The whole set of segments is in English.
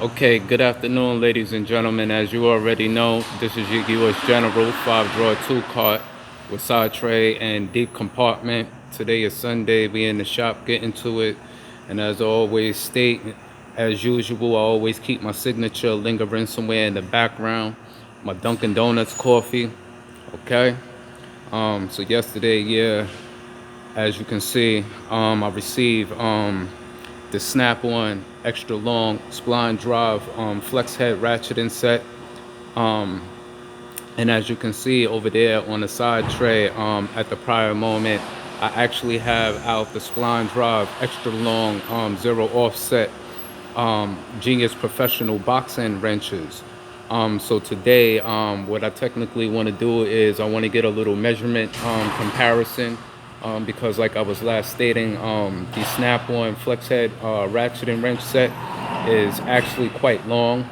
Okay, good afternoon, ladies and gentlemen. As you already know, this is your US General 5-drawer tool cart with side tray and deep compartment. Today is Sunday. We in the shop getting to it. And as I always state, as usual, I always keep my signature lingering somewhere in the background. My Dunkin' Donuts coffee. Okay. So yesterday, yeah, as you can see, I received the snap-on extra long spline drive flex head ratcheting set, and as you can see over there on the side tray, at the prior moment, I actually have out the spline drive extra long zero offset Genius Professional box end wrenches. So today, what I technically want to do is I want to get a little measurement comparison, because like I was last stating, the snap-on flex head ratchet wrench set is actually quite long.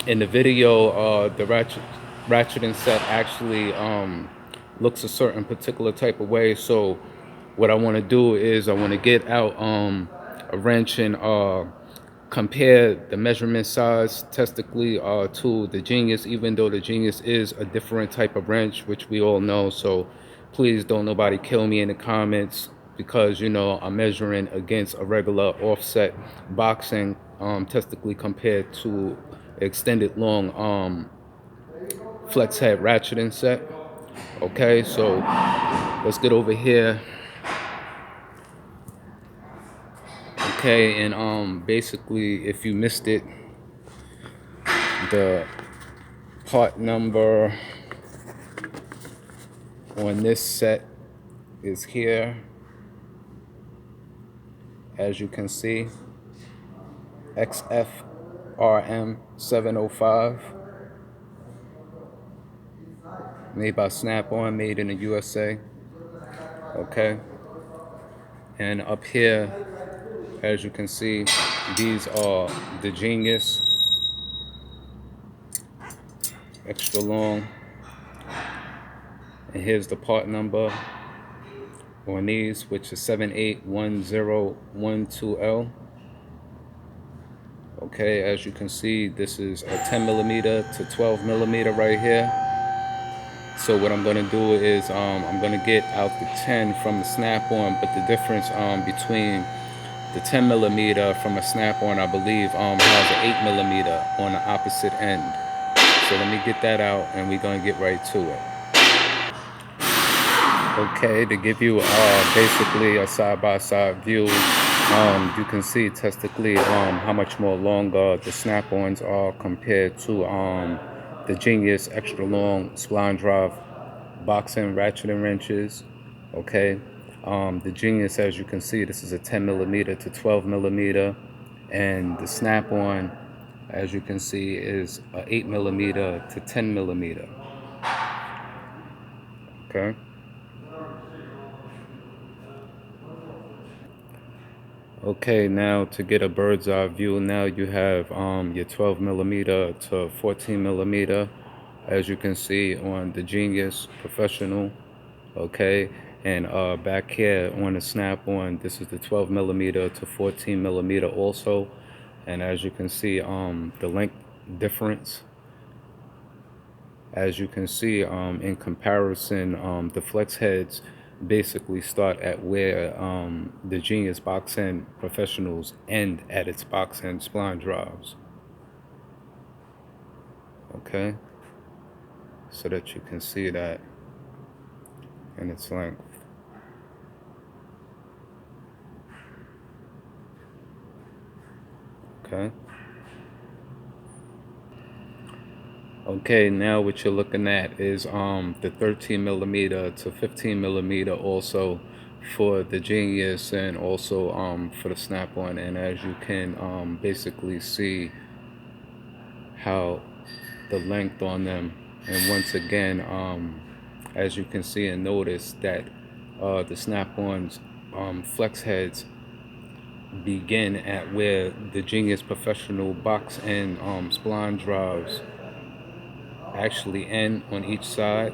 In the video, the ratcheting set actually looks a certain particular type of way. So what I want to do is I want to get out a wrench and compare the measurement size testically to the Genius, even though the Genius is a different type of wrench, which we all know. So please don't nobody kill me in the comments, because you know I'm measuring against a regular offset boxing testically compared to extended long flex head ratcheting set. Okay, so let's get over here. Okay, and basically if you missed it, the part number on this set is here, as you can see, XFRM 705, made by Snap-on, made in the USA. Okay, and up here, as you can see, these are the Genius extra long, and here's the part number on these, which is 781012L. Okay, as you can see, this is a 10 millimeter to 12 millimeter right here. So what I'm going to do is I'm going to get out the 10 from the snap-on, but the difference between the 10 millimeter from a snap-on, I believe, has an 8 millimeter on the opposite end. So let me get that out and we're going to get right to it. Okay, to give you basically a side-by-side view, you can see testically how much more longer the snap-ons are compared to the Genius extra long spline drive boxing ratcheting wrenches. Okay, the Genius, as you can see, this is a 10 millimeter to 12 millimeter, and the snap-on, as you can see, is a 8 millimeter to 10 millimeter. Okay. Okay, now to get a bird's eye view, now you have your 12 millimeter to 14 millimeter, as you can see on the Genius Professional. Okay, and back here on the snap-on, this is the 12 millimeter to 14 millimeter also, and as you can see, the length difference. As you can see, in comparison, the flex heads basically start at where the Genius box end professionals end at its box end spline drives. Okay, so that you can see that in its length. Okay. Okay, now what you're looking at is the 13 millimeter to 15 millimeter also for the Genius, and also for the snap-on. And as you can basically see how the length on them, and once again, as you can see and notice that the snap-ons flex heads begin at where the Genius Professional box and spline drives actually end on each side.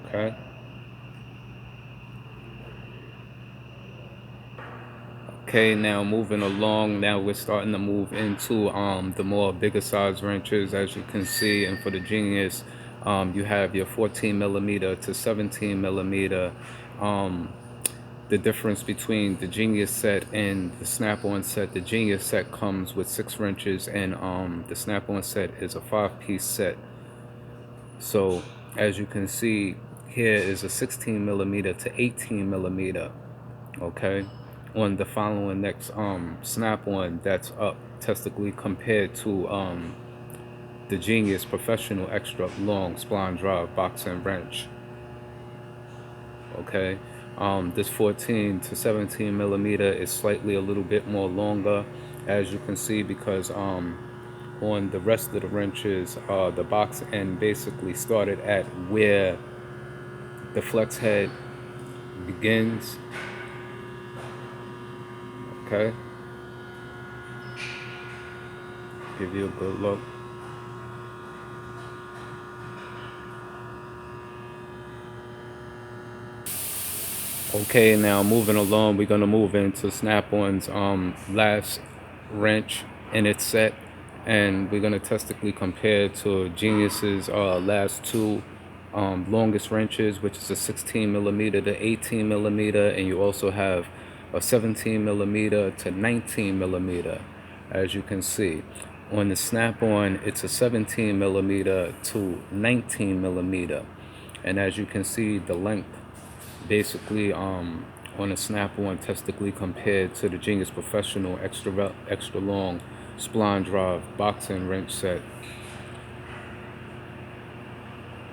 Okay. Okay, now moving along, now we're starting to move into the more bigger size wrenches, as you can see. And for the Genius, you have your 14 millimeter to 17 millimeter. Um, the difference between the Genius set and the Snap-on set: the Genius set comes with 6 wrenches, and the Snap-on set is a 5-piece set. So as you can see, here is a 16 millimeter to 18 millimeter. Okay, on the following next snap-on that's up testically compared to the Genius Professional Extra Long Spline Drive Box and Wrench. Okay, this 14 to 17 millimeter is slightly a little bit more longer, as you can see, because on the rest of the wrenches, the box end basically started at where the flex head begins. Okay, give you a good look. Okay, now moving along, we're gonna move into Snap-on's last wrench in its set, and we're gonna testically compare to Genius's last two longest wrenches, which is a 16 millimeter to 18 millimeter, and you also have a 17 millimeter to 19 millimeter. As you can see, on the Snap-on, it's a 17 millimeter to 19 millimeter, and as you can see, the length basically on a Snap-on testically compared to the Genius Professional extra long Spline Drive boxing wrench set.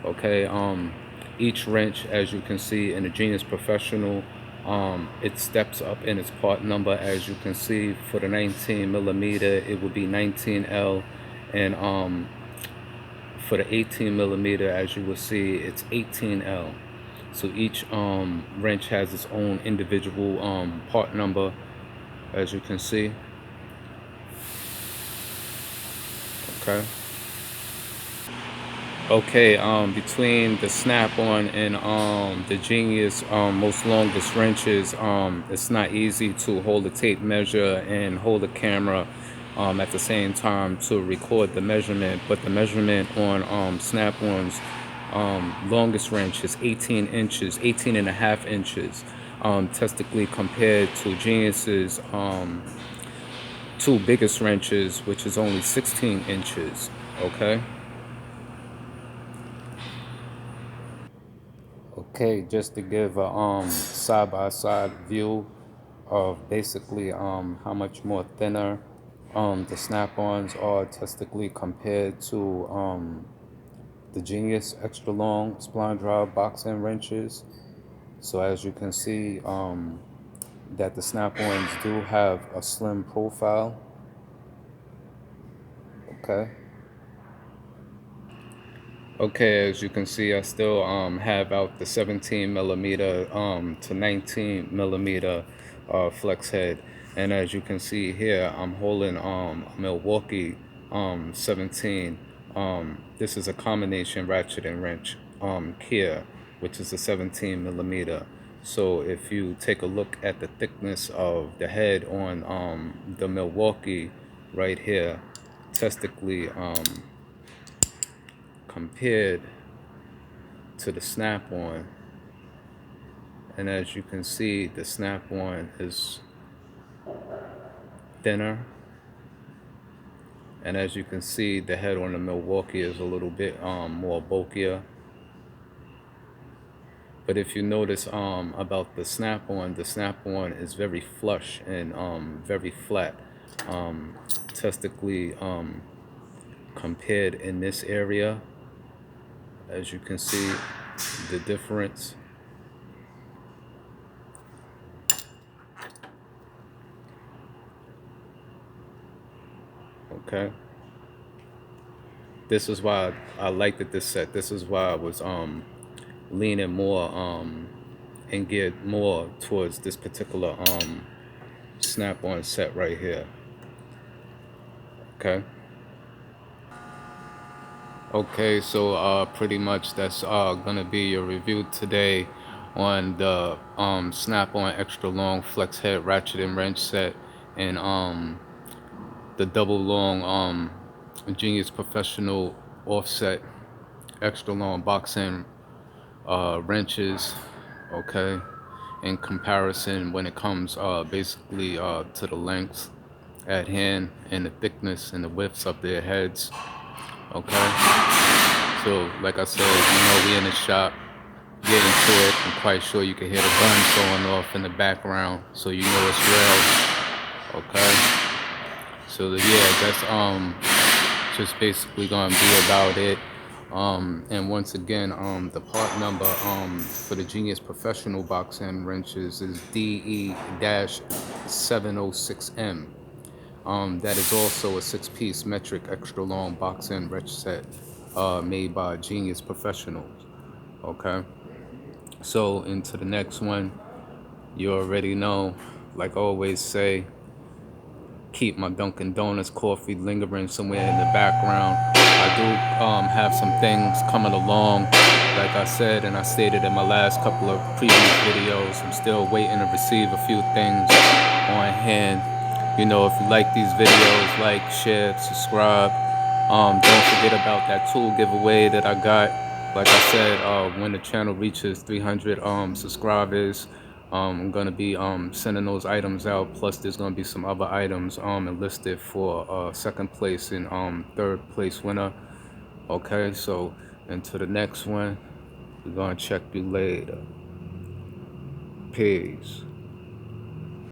Okay, each wrench, as you can see in the Genius Professional, it steps up in its part number. As you can see, for the 19 millimeter it would be 19L, and for the 18 millimeter, as you will see, it's 18L. So each wrench has its own individual part number, as you can see. Okay. Okay, between the Snap-on and the Genius most longest wrenches, it's not easy to hold a tape measure and hold a camera at the same time to record the measurement. But the measurement on Snap-on's longest wrench is 18 inches, 18 and a half inches, testically compared to Genius's two biggest wrenches, which is only 16 inches. Okay. Okay, just to give a side-by-side view of basically how much more thinner the Snap-ons are testically compared to the Genius extra long spline drive boxing wrenches. So as you can see, that the Snap-ons do have a slim profile. Okay. Okay, as you can see, I still have out the 17 millimeter to 19 millimeter flex head, and as you can see here, I'm holding a Milwaukee 17. This is a combination ratcheting wrench here, which is a 17 millimeter. So if you take a look at the thickness of the head on the Milwaukee right here, testically compared to the Snap-on, and as you can see, the Snap-on is thinner, and as you can see, the head on the Milwaukee is a little bit more bulkier. But if you notice about the Snap-on is very flush and very flat, testically compared in this area. As you can see, the difference. Okay. This is why I liked it this set. This is why I was leaning more and geared more towards this particular Snap-on set right here. Okay. Okay, so pretty much that's gonna be your review today on the snap-on extra long flex head ratchet and wrench set, and the double long Genius Professional offset extra long box end wrenches. Okay, in comparison when it comes basically to the lengths at hand and the thickness and the widths of their heads. Okay, so like I said, we in the shop getting to it. I'm quite sure you can hear the guns going off in the background, so it's real. Okay, so yeah, that's just basically gonna be about it. And once again, the part number for the Genius Professional box end wrenches is DE-706M. That is also a 6-piece metric extra long box end wrench set made by Genius Professionals. Okay, so into the next one, you already know, like I always say, keep my Dunkin' Donuts coffee lingering somewhere in the background. I do have some things coming along, like I said, and I stated in my last couple of previous videos. I'm still waiting to receive a few things on hand. If you like these videos, like, share, subscribe. Don't forget about that tool giveaway that I got. Like I said, when the channel reaches 300 subscribers, I'm gonna be sending those items out. Plus, there's gonna be some other items enlisted for second place and third place winner. Okay, so into the next one, we're gonna check you later. Peace.